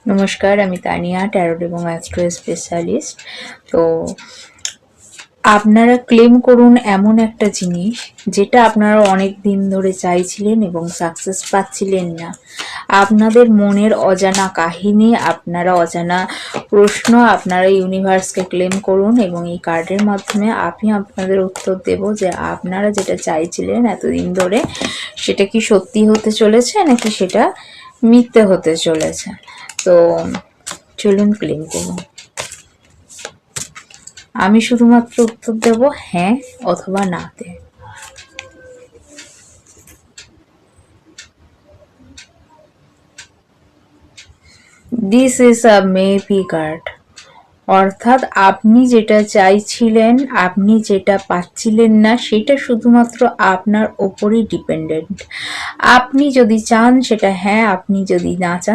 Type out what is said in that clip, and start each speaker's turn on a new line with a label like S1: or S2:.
S1: নমস্কার, আমি তানিয়া, ট্যারোট এবং অ্যাস্ট্রো স্পেশালিস্ট। তো আপনারা ক্লেম করুন এমন একটা জিনিস যেটা আপনারা অনেক দিন ধরে চাইছিলেন এবং সাকসেস পাচ্ছিলেন না। আপনাদের মনের অজানা কাহিনী, আপনারা অজানা প্রশ্ন আপনারা ইউনিভার্সকে ক্লেম করুন এবং এই কার্ডের মাধ্যমে আমি আপনাদের উত্তর দেব যে আপনারা যেটা চাইছিলেন এতদিন ধরে সেটা কি সত্যি হতে চলেছে নাকি সেটা মিথ্যে হতে চলেছে। তো চলুন ক্লেম করুন। আমি শুধুমাত্র উত্তর দেব হ্যাঁ অথবা নাতে। This is a maybe card, অর্থাৎ আপনি যেটা চাইছিলেন, আপনি যেটা পাচ্ছিলেন না, সেটা শুধুমাত্র আপনার ওপরই ডিপেন্ডেন্ট। আপনি যদি চান সেটা হ্যাঁ, আপনি যদি না চান